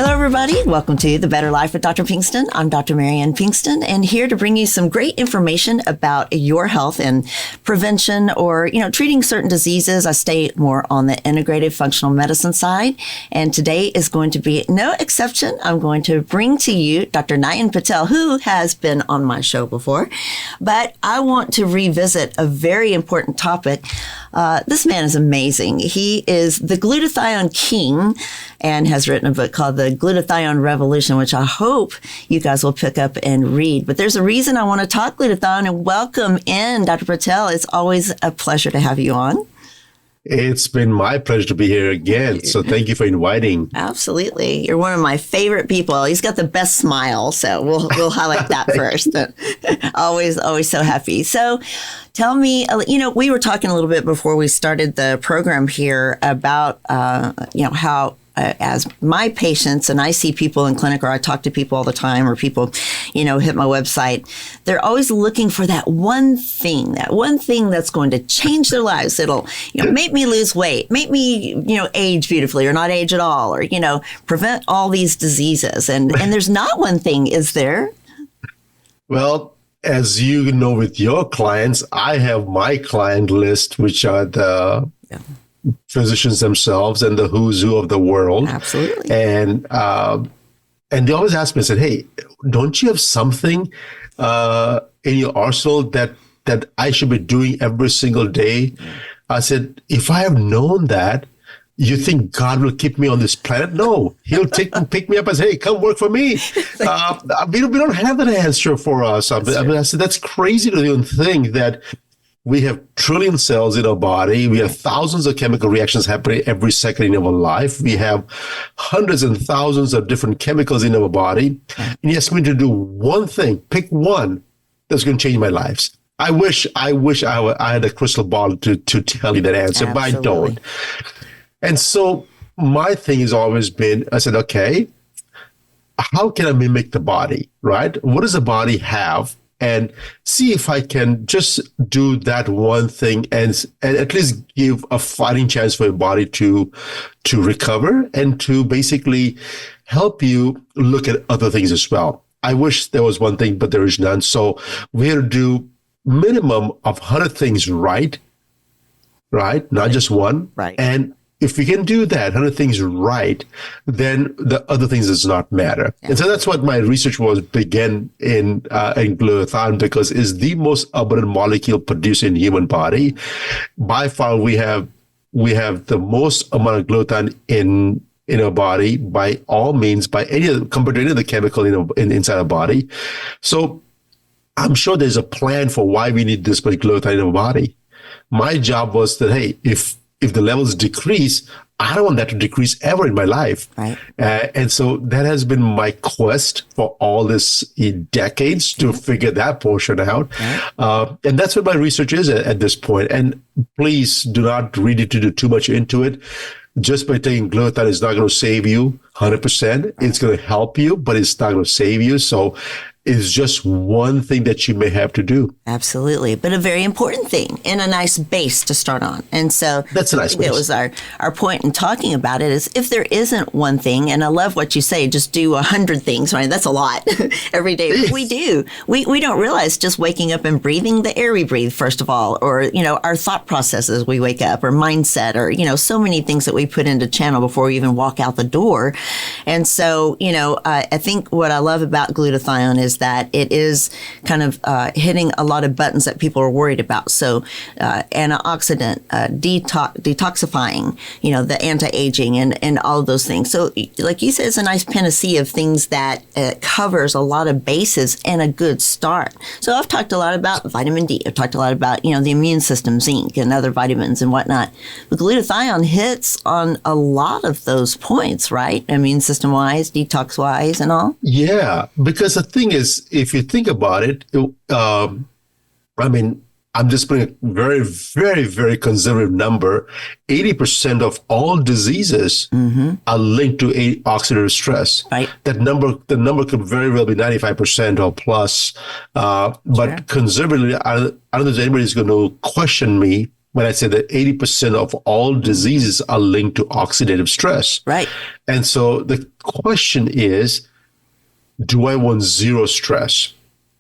Hello, everybody. Welcome to The Better Life with Dr. Pinkston. I'm Dr. Marianne Pinkston, and here to bring you some great information about your health and prevention or, treating certain diseases. I stay more on the integrative functional medicine side, and today is going to be no exception. I'm going to bring to you Dr. Patel, who has been on my show before, but I want to revisit a very important topic. This man is amazing. He is the glutathione king and has written a book called The Glutathione Revolution, which I hope you guys will pick up and read. But there's a reason I want to talk glutathione, and welcome in, Dr. Patel. It's always a pleasure to have you on. It's been my pleasure to be here again. So thank you for inviting. Absolutely. You're one of my favorite people. He's got the best smile. So we'll highlight that first. Always so happy. So tell me, we were talking a little bit before we started the program here about, how as my patients, and I see people in clinic or I talk to people all the time, or people, hit my website, they're always looking for that one thing that's going to change their lives. It'll, make me lose weight, make me, age beautifully or not age at all, or, prevent all these diseases. And there's not one thing, is there? Well, as you know, with your clients, I have my client list, which are the physicians themselves and the who's who of the world. Absolutely. And they always ask me, I said, hey, don't you have something in your arsenal that I should be doing every single day? I said, if I have known that, you think God will keep me on this planet? No, he'll pick me up and say, hey, come work for me. We don't have that answer for us. I said, that's crazy to even think that we have trillion cells in our body. We have thousands of chemical reactions happening every second in our life. We have hundreds and thousands of different chemicals in our body. And he asked me to do one thing, pick one that's going to change my life. I wish I had a crystal ball to tell you that answer, Absolutely. But I don't. And so my thing has always been, I said, okay, how can I mimic the body, right? What does the body have? And see if I can just do that one thing and at least give a fighting chance for your body to recover and to basically help you look at other things as well. I wish there was one thing, but there is none. So we have to do minimum of 100 things right? Not just one. Right. And if we can do that, 100 things right, then the other things does not matter. Yeah. And so that's what my research began in glutathione, because it's the most abundant molecule produced in the human body. By far, we have the most amount of glutathione in our body by all means, compared to any other chemical inside our body. So I'm sure there's a plan for why we need this much glutathione in our body. My job was that, hey, if the levels decrease, I don't want that to decrease ever in my life. Right. And so that has been my quest for all this decades to figure that portion out. Right. And that's what my research is at this point. And please do not read it to do too much into it. Just by taking glutathione is not going to save you 100%. Right. It's going to help you, but it's not going to save you. So it's just one thing that you may have to do. Absolutely. But a very important thing and a nice base to start on. And so that's a nice base. It was our point in talking about it is if there isn't one thing, and I love what you say, just do 100 things, right? That's a lot every day. Yes. We do. We don't realize just waking up and breathing the air we breathe, first of all, or, our thought processes we wake up, or mindset, or, so many things that we put into channel before we even walk out the door. And so, I think what I love about glutathione is that it is kind of hitting a lot of buttons that people are worried about. So antioxidant, detoxifying, the anti-aging and all of those things. So like you said, it's a nice panacea of things that covers a lot of bases and a good start. So I've talked a lot about vitamin D. I've talked a lot about, the immune system, zinc and other vitamins and whatnot. But glutathione hits on a lot of those points, right? Immune system wise, detox wise and all. Yeah, because the thing is, if you think about it, I'm just putting a very, very, very conservative number. 80% of all diseases are linked to oxidative stress. Right. The number could very well be 95% or plus. But conservatively, I don't think anybody's going to question me when I say that 80% of all diseases are linked to oxidative stress. Right. And so the question is, do I want zero stress?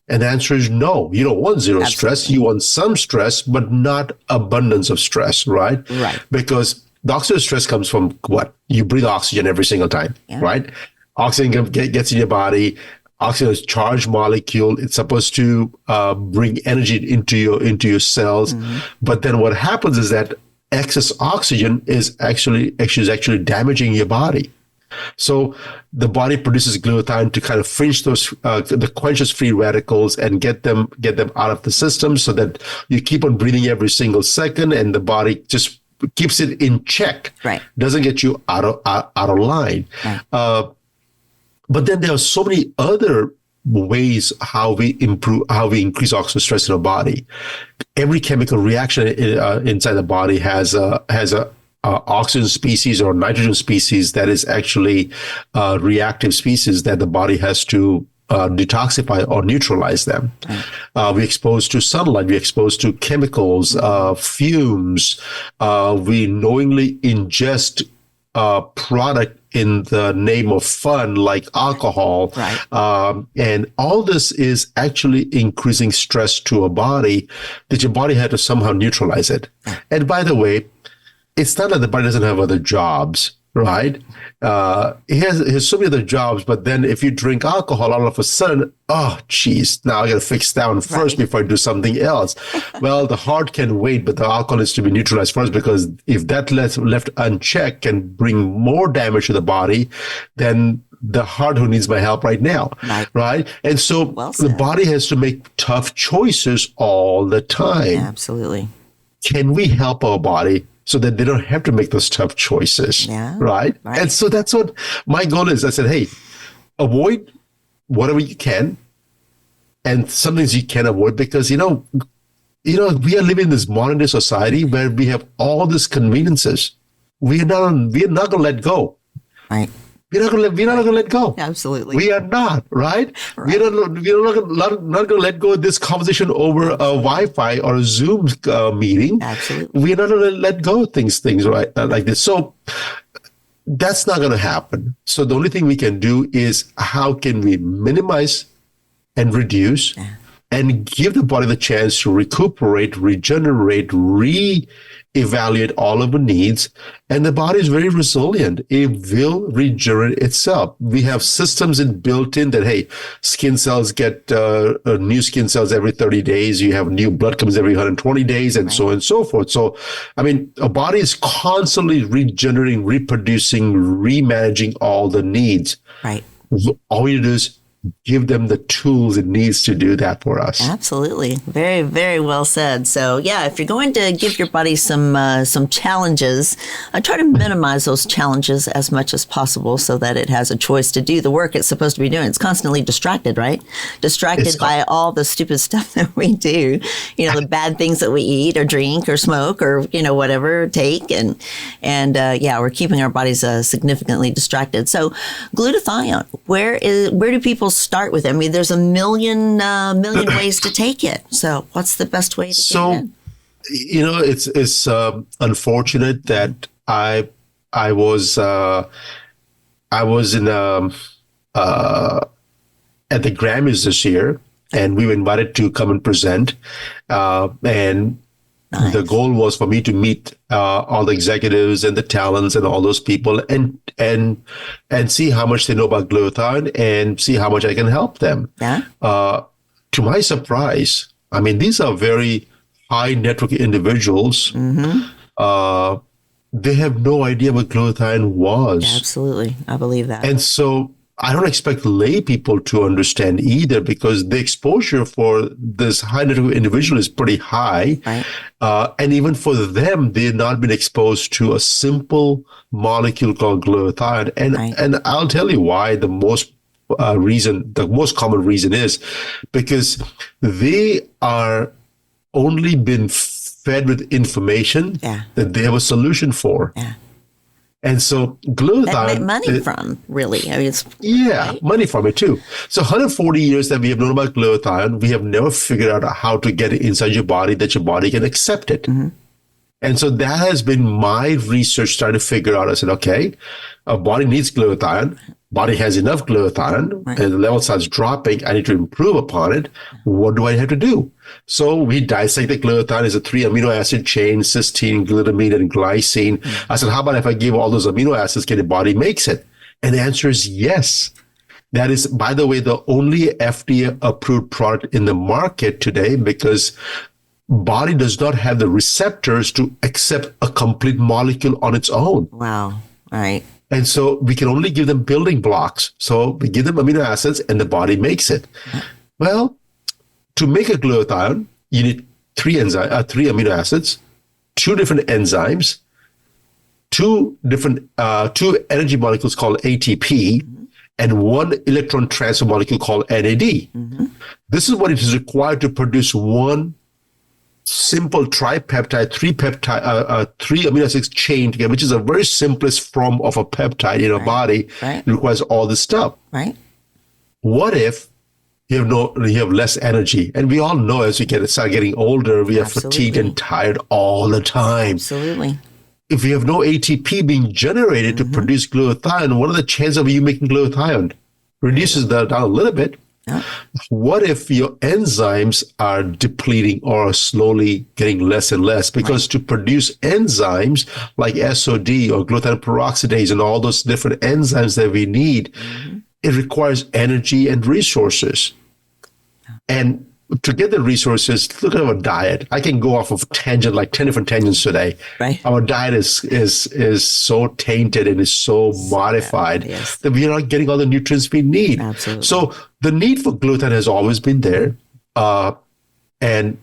And the answer is no. You don't want zero stress. You want some stress, but not abundance of stress, right? Right. Because the oxidative stress comes from what? You breathe oxygen every single time, right? Oxygen gets in your body. Oxygen is a charged molecule. It's supposed to bring energy into your cells. But then what happens is that excess oxygen is actually damaging your body. So the body produces glutathione to kind of quench those free radicals and get them out of the system, so that you keep on breathing every single second, and the body just keeps it in check. Right. Doesn't get you out of line. Right. But then there are so many other ways how we increase oxidative stress in our body. Every chemical reaction inside the body has a oxygen species or nitrogen species that is actually reactive species that the body has to detoxify or neutralize them. We're exposed to sunlight, we're exposed to chemicals, fumes. We knowingly ingest product in the name of fun, like alcohol. Right. And all this is actually increasing stress to a body that your body had to somehow neutralize it. And by the way, it's not that the body doesn't have other jobs, right? It has so many other jobs, but then if you drink alcohol, all of a sudden, oh, geez, now I got to fix that one first before I do something else. Well, the heart can wait, but the alcohol needs to be neutralized first, because if that left unchecked can bring more damage to the body than the heart who needs my help right now, right? And so the body has to make tough choices all the time. Yeah, absolutely. Can we help our body so that they don't have to make those tough choices, right? And so that's what my goal is. I said, hey, avoid whatever you can, and some things you can avoid, because, we are living in this modern day society where we have all these conveniences. We're not going to let go. Right. We're not going to let go. Absolutely. We are not, right? We're not going to let go of this conversation over a Wi-Fi or a Zoom meeting. Absolutely. We're not going to let go of things right like this. So that's not going to happen. So the only thing we can do is, how can we minimize and reduce and give the body the chance to recuperate, regenerate, evaluate all of the needs, and the body is very resilient. It will regenerate itself. We have systems built in that, hey, skin cells get new skin cells every 30 days. You have new blood comes every 120 days, and so on and so forth. So, I mean, a body is constantly regenerating, reproducing, remanaging all the needs. Right. All you do is give them the tools it needs to do that for us. Absolutely. Very, very well said. So yeah, if you're going to give your body some challenges, try to minimize those challenges as much as possible so that it has a choice to do the work it's supposed to be doing. It's constantly distracted, right? Distracted by all the stupid stuff that we do, the bad things that we eat or drink or smoke or, whatever, take. And we're keeping our bodies significantly distracted. So glutathione, where do people start with it? I mean, there's a million ways to take it. So what's the best way to get it in? It's unfortunate that I was in at the Grammys this year, and we were invited to come and present, and Nice. The goal was for me to meet all the executives and the talents and all those people, and see how much they know about glutathione and see how much I can help them. Yeah. To my surprise, I mean, these are very high network individuals. Mm-hmm. They have no idea what glutathione was. Yeah, absolutely. I believe that. And so I don't expect lay people to understand either, because the exposure for this high network individual is pretty high. Right. And even for them, they've not been exposed to a simple molecule called glutathione. And I'll tell you why. The most common reason is because they are only been fed with information that they have a solution for. Yeah. And so glutathione... That made money from, really. I mean, money from it too. So 140 years that we have known about glutathione, we have never figured out how to get it inside your body that your body can accept it. Mm-hmm. And so that has been my research trying to figure out. I said, okay, our body needs glutathione. Body has enough glutathione, Right. and the level starts dropping. I need to improve upon it. What do I have to do? So we dissected glutathione as a 3 amino acid chain: cysteine, glutamine, and glycine. I said, how about if I give all those amino acids, can the body makes it? And the answer is yes. That is, by the way, the only FDA-approved product in the market today, because body does not have the receptors to accept a complete molecule on its own. Wow. Right. And so we can only give them building blocks. So we give them amino acids and the body makes it. Well, to make a glutathione, you need three amino acids, 2 different enzymes, 2 energy molecules called ATP, and 1 electron transfer molecule called NAD. This is what it is required to produce one simple tripeptide, 3 amino acids chain together, which is a very simplest form of a peptide in our body. Right. It requires all this stuff. Right. What if you have less energy? And we all know as we start getting older, we are fatigued and tired all the time. Absolutely. If you have no ATP being generated to produce glutathione, what are the chances of you making glutathione? Reduces that down a little bit. Yeah. What if your enzymes are depleting or slowly getting less and less? Because to produce enzymes like SOD or glutathione peroxidase and all those different enzymes that we need, it requires energy and resources. And to get the resources, look at our diet. I can go off of tangent, like 10 different tangents today. Right. Our diet is so tainted and is so modified that we are not getting all the nutrients we need. Absolutely. So the need for glutathione has always been there. And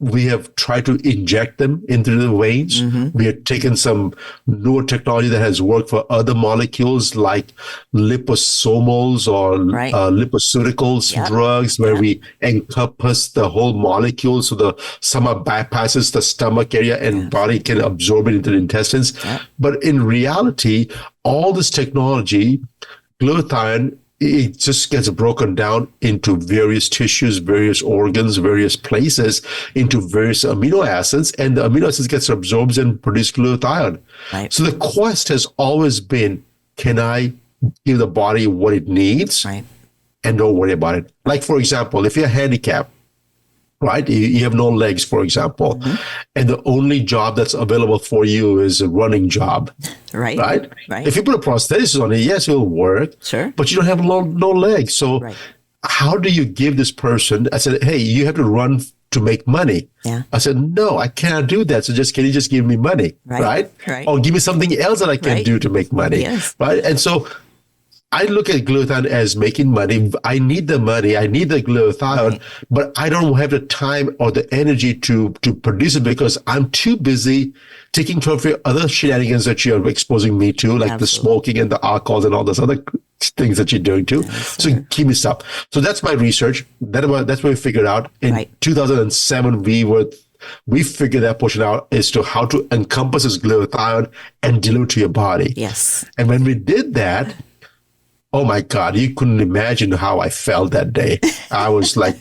we have tried to inject them into the veins. We have taken some newer technology that has worked for other molecules like liposomes or liposeuticals drugs, where we encompass the whole molecule so the stomach bypasses the stomach area and body can absorb it into the intestines. But in reality, all this technology, glutathione, it just gets broken down into various tissues, various organs, various places, into various amino acids, and the amino acids gets absorbed and produce glutathione. Right. So the quest has always been, can I give the body what it needs and don't worry about it? Like, for example, if you're handicapped, right? You have no legs, for example, and the only job that's available for you is a running job. Right? If you put a prosthesis on it, yes, it'll work. Sure. But you don't have no legs. So how do you give this person? I said, hey, you have to run to make money. I said, no, I cannot do that. So can you just give me money? Right. Or give me something else that I can do to make money. Right. And so I look at glutathione as making money. I need the money. I need the glutathione, but I don't have the time or the energy to produce it because I'm too busy taking care of your other shenanigans that you're exposing me to, like the smoking and the alcohol and all those other things that you're doing too. So give me stuff. So that's my research. That's what we figured out. In 2007, we figured that portion out as to how to encompass this glutathione and dilute to your body. Yes. And when we did that, oh my God, you couldn't imagine how I felt that day. I was like,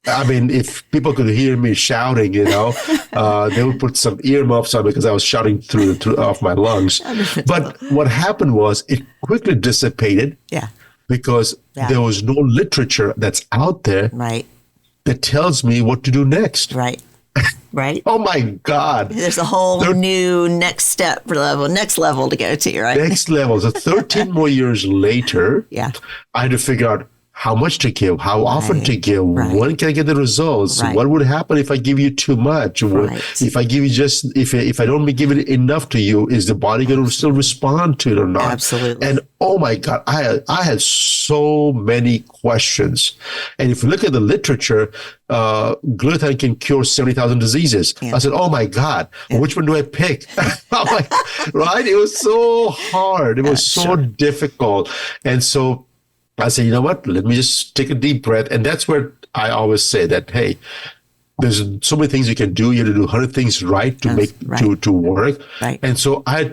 I mean, if people could hear me shouting, they would put some earmuffs on because I was shouting through off my lungs. But what happened was it quickly dissipated because there was no literature that's out there that tells me what to do next. Right. Oh my God. There's a whole new next level to go to, right? Next level. So 13 more years later, I had to figure out how much to give, how often to give, when can I get the results, what would happen if I give you too much, if I give you if I don't give it enough to you, is the body going to still respond to it or not? Absolutely. And oh my God, I had so many questions. And if you look at the literature, glutathione can cure 70,000 diseases. I said, oh my God, which one do I pick? Right? It was so hard. It was so difficult. And so I said, you know what? Let me just take a deep breath. And that's where I always say that, hey, there's so many things you can do. You have to do 100 things right to make to work. And so I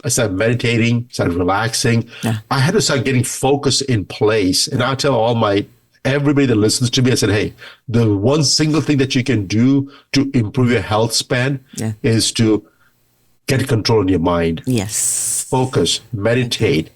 started meditating, started relaxing. I had to start getting focus in place. And I tell all my everybody that listens to me, I said, hey, the one single thing that you can do to improve your health span is to get control in your mind. Yes. Focus, meditate.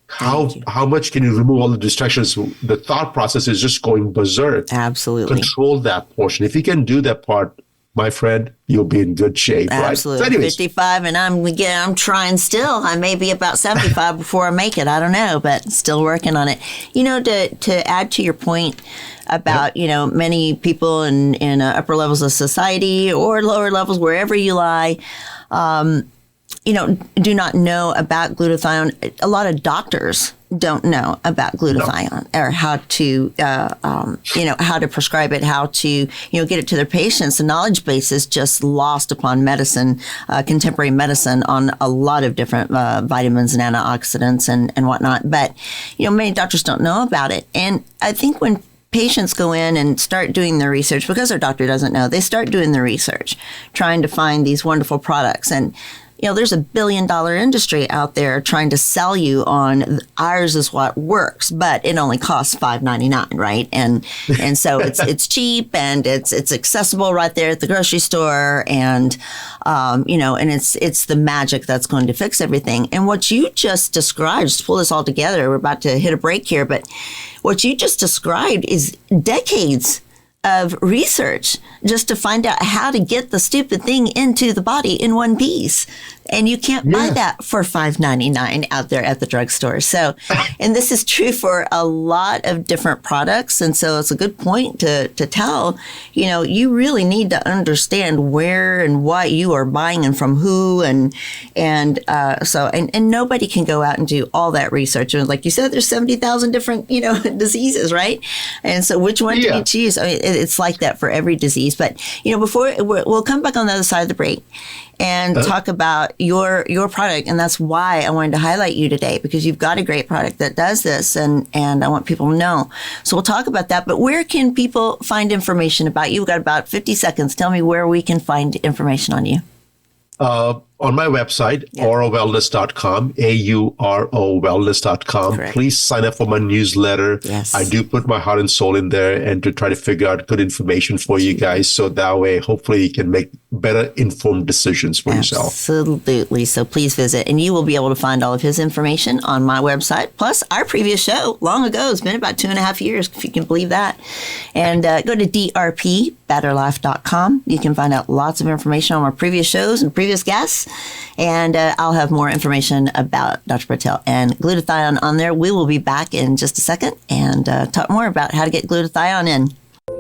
How much can you remove all the distractions? The thought process is just going berserk. Absolutely. Control that portion. If you can do that part, my friend, you'll be in good shape. Absolutely. Right? So anyways, 55, and I'm trying still. I may be about 75 before I make it. I don't know, but still working on it. To add to your point about, many people in upper levels of society or lower levels, wherever you lie, do not know about glutathione. A lot of doctors don't know about glutathione or how to, how to prescribe it, how to, get it to their patients. The knowledge base is just lost upon medicine, contemporary medicine, on a lot of different vitamins and antioxidants and whatnot. But, many doctors don't know about it. And I think when patients go in and start doing their research, because their doctor doesn't know, they start doing the research, trying to find these wonderful products. And there's $1 billion industry out there trying to sell you on ours is what works, but it only costs $5.99, right? And so it's cheap and it's accessible right there at the grocery store, and and it's the magic that's going to fix everything. And what you just described, just pull this all together. We're about to hit a break here, but what you just described is decades of research just to find out how to get the stupid thing into the body in one piece. And you can't buy that for $5.99 out there at the drugstore. So, and this is true for a lot of different products. And so it's a good point to tell, you really need to understand where and what you are buying and from who. And nobody can go out and do all that research. And like you said, there's 70,000 different, diseases, right? And so which one do you choose? I mean, it's like that for every disease. But, before we'll come back on the other side of the break and talk about your product. And that's why I wanted to highlight you today, because you've got a great product that does this, and I want people to know. So we'll talk about that. But where can people find information about you? We've got about 50 seconds. Tell me where we can find information on you. On my website, aurowellness.com, AUROwellness.com. Correct. Please sign up for my newsletter. Yes. I do put my heart and soul in there and to try to figure out good information for you guys. So that way, hopefully you can make better informed decisions for yourself. Absolutely. So please visit, and you will be able to find all of his information on my website. Plus our previous show long ago. It's been about 2.5 years, if you can believe that. And go to drpbetterlife.com. You can find out lots of information on our previous shows and previous guests. And I'll have more information about Dr. Patel and glutathione on there. We will be back in just a second and talk more about how to get glutathione in.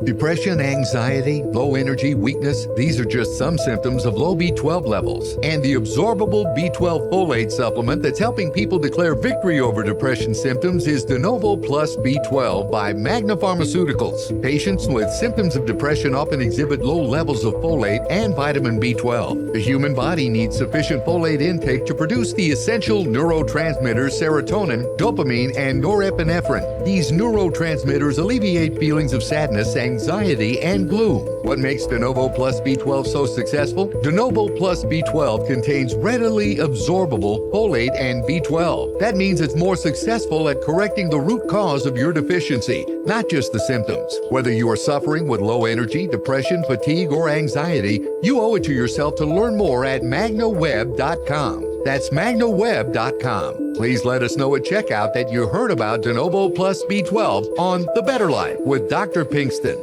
Depression, anxiety, low energy, weakness, these are just some symptoms of low B12 levels. And the absorbable B12 folate supplement that's helping people declare victory over depression symptoms is De Novo Plus B12 by Magna Pharmaceuticals. Patients with symptoms of depression often exhibit low levels of folate and vitamin B12. The human body needs sufficient folate intake to produce the essential neurotransmitters serotonin, dopamine, and norepinephrine. These neurotransmitters alleviate feelings of sadness, anxiety, and gloom. What makes De Novo Plus B12 so successful? De Novo Plus B12 contains readily absorbable folate and B12. That means it's more successful at correcting the root cause of your deficiency, not just the symptoms. Whether you are suffering with low energy, depression, fatigue, or anxiety, you owe it to yourself to learn more at magnaweb.com. That's magnaweb.com. Please let us know at checkout that you heard about De Novo Plus B12 on The Better Life with Dr. Pinkston.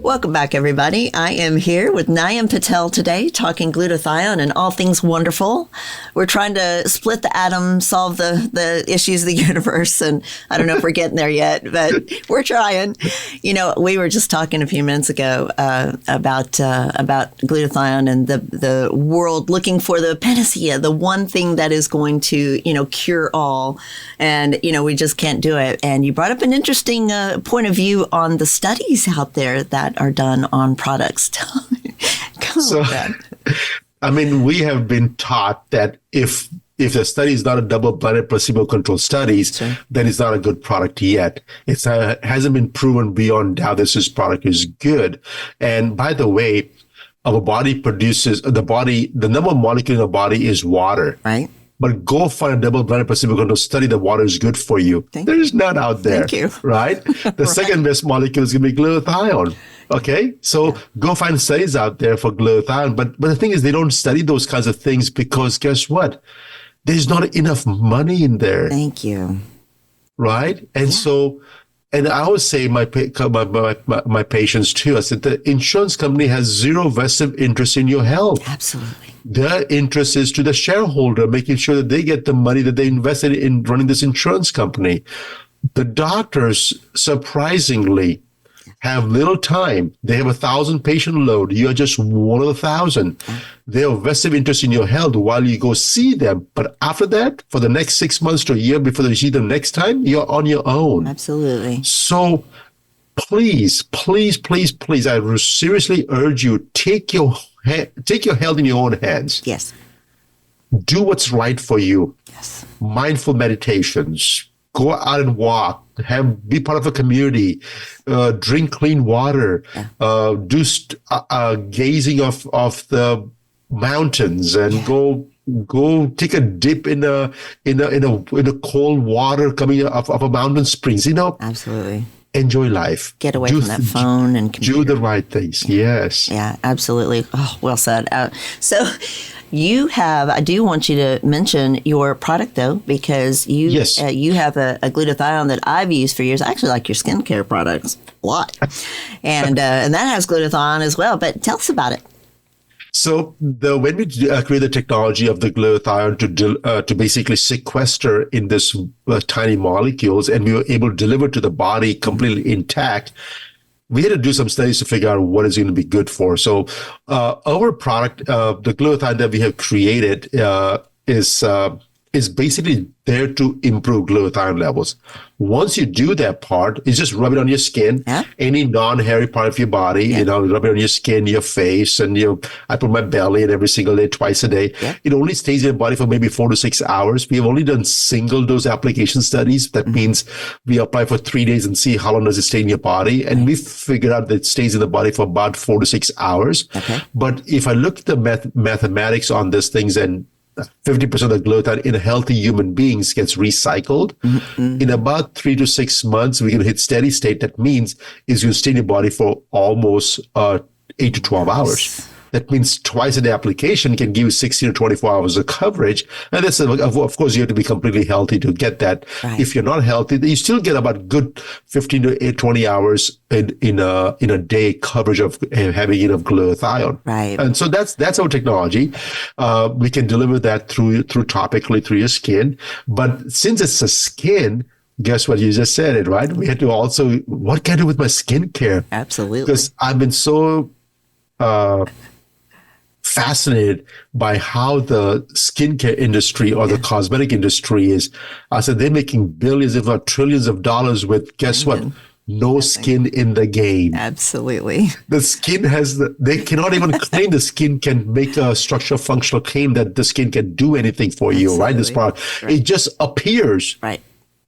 Welcome back, everybody. I am here with Nayan Patel today, talking glutathione and all things wonderful. We're trying to split the atom, solve the issues of the universe, and I don't know if we're getting there yet, but we're trying. We were just talking a few minutes ago about glutathione and the world looking for the panacea, the one thing that is going to cure all, and we just can't do it. And you brought up an interesting point of view on the studies out there that are done on products. We have been taught that if the study is not a double-blinded placebo-controlled studies, then it's not a good product yet. It hasn't been proven beyond doubt this product is good. And by the way, our body produces the number one molecule in the body is water. Right. but go find a double-blinded placebo-controlled study that water is good for you. There's none out there. Thank you. Right? The second best molecule is going to be glutathione. Okay, so go find studies out there for glutathione. But the thing is, they don't study those kinds of things because guess what? There's not enough money in there. Thank you. Right? And so, and I always say my patients too, I said the insurance company has zero vested interest in your health. Absolutely. Their interest is to the shareholder, making sure that they get the money that they invested in running this insurance company. The doctors, surprisingly, have little time. They have 1,000 patient load. You're just one of the 1,000. They have vested interest in your health while you go see them. But after that, for the next 6 months to a year before you see them next time, you're on your own. Absolutely. So please, I seriously urge you, take your health in your own hands. Yes. Do what's right for you. Yes. Mindful meditations. Go out and walk. Be part of a community. Drink clean water. Do gazing of the mountains and go take a dip in a cold water coming off of a mountain springs. Absolutely. Enjoy life. Get away from that phone and computer. Do the right things. Yes. Yeah, absolutely. Oh, well said. So I do want you to mention your product though, because you have a glutathione that I've used for years. I actually like your skincare products a lot. And that has glutathione as well. But tell us about it. So when we create the technology of the glutathione to basically sequester in this tiny molecules, and we were able to deliver to the body completely intact, we had to do some studies to figure out what is going to be good for. So our product, the glutathione that we have created, is basically there to improve glutathione levels. Once you do that part, you just rub it on your skin, any non-hairy part of your body, rub it on your skin, your face, and I put my belly in every single day, twice a day. It only stays in your body for maybe 4 to 6 hours. We have only done single dose application studies. That means we apply for 3 days and see how long does it stay in your body. And we figured out that it stays in the body for about 4 to 6 hours. Okay. But if I look at the mathematics on these things, and 50% of the glutathione in healthy human beings gets recycled. In about 3 to 6 months, we can hit steady state. That means is you stay in your body for almost 8 to 12 hours. That means twice a day application can give you 16 to 24 hours of coverage. And that's, of course, you have to be completely healthy to get that. Right. If you're not healthy, you still get about good 15 to 20 hours in a day coverage of having enough glutathione. Right. And so that's our technology. We can deliver that through topically through your skin. But since it's a skin, guess what? You just said it, right? We had to also, what can I do with my skincare? Absolutely. Because I've been so fascinated by how the skincare industry or the cosmetic industry is. I said they're making billions, if not trillions of dollars with, guess what? No skin in the game. Absolutely. The skin they cannot even claim the skin can make a structural functional claim that the skin can do anything for you, right? This product, it just appears. Right.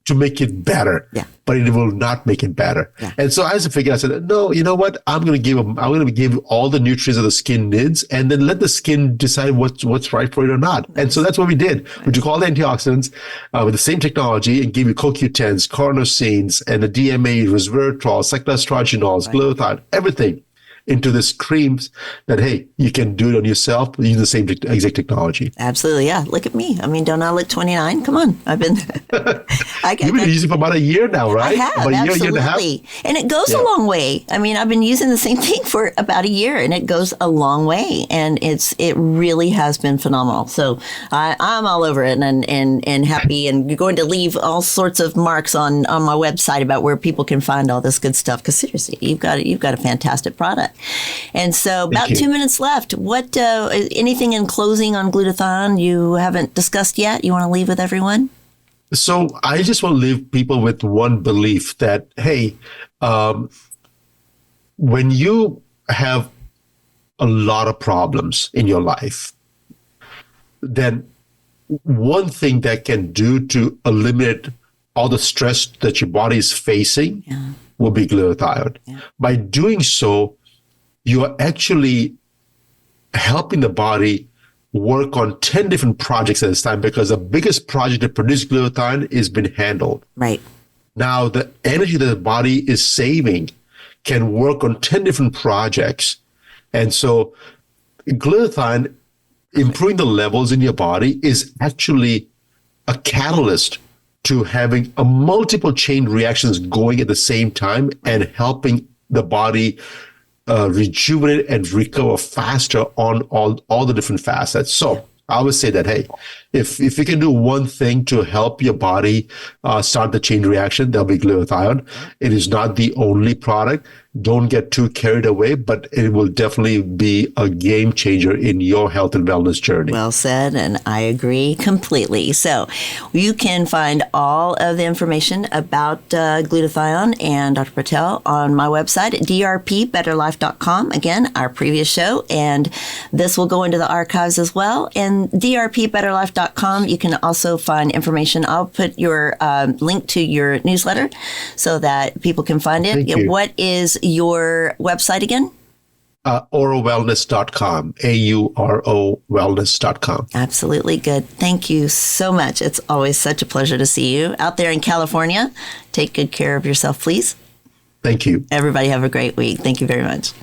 To make it better, but it will not make it better. And so I just figured, I said, no, you know what? I'm going to give all the nutrients that the skin needs, and then let the skin decide what's right for it or not. And so that's what we did. We took all the antioxidants with the same technology and gave you CoQ10s, carnosines, and the DMA, resveratrol, cycloestrogenols, glutathione, everything into this creams that, hey, you can do it on yourself using the same exact technology. Absolutely, yeah. Look at me. I mean, don't I look 29? Come on. I've been... You've been using it for about a year now, right? I have, about a year and a half. And it goes a long way. I mean, I've been using the same thing for about a year, and it goes a long way. And it really has been phenomenal. So I'm all over it and happy, and you're going to leave all sorts of marks on my website about where people can find all this good stuff. Because seriously, you've got a fantastic product. And so about 2 minutes left. What anything in closing on glutathione you haven't discussed yet you want to leave with everyone? So I just want to leave people with one belief that, hey, when you have a lot of problems in your life, then one thing that can do to eliminate all the stress that your body is facing will be glutathione. By doing so, you are actually helping the body work on 10 different projects at this time because the biggest project to produce glutathione has been handled. Right. Now, the energy that the body is saving can work on 10 different projects. And so glutathione, improving the levels in your body, is actually a catalyst to having a multiple chain reactions going at the same time and helping the body rejuvenate and recover faster on all the different facets. So I would say that, hey, if you can do one thing to help your body start the chain reaction, that'll be glutathione. It is not the only product. Don't get too carried away, but it will definitely be a game changer in your health and wellness journey. Well said, and I agree completely. So you can find all of the information about glutathione and Dr. Patel on my website at drpbetterlife.com. Again, our previous show, and this will go into the archives as well. And drpbetterlife.com, you can also find information. I'll put your link to your newsletter so that people can find it. Thank you. What is your website again? AuroWellness.com, AURO Wellness.com. Absolutely good. Thank you so much. It's always such a pleasure to see you out there in California. Take good care of yourself, please. Thank you. Everybody have a great week. Thank you very much.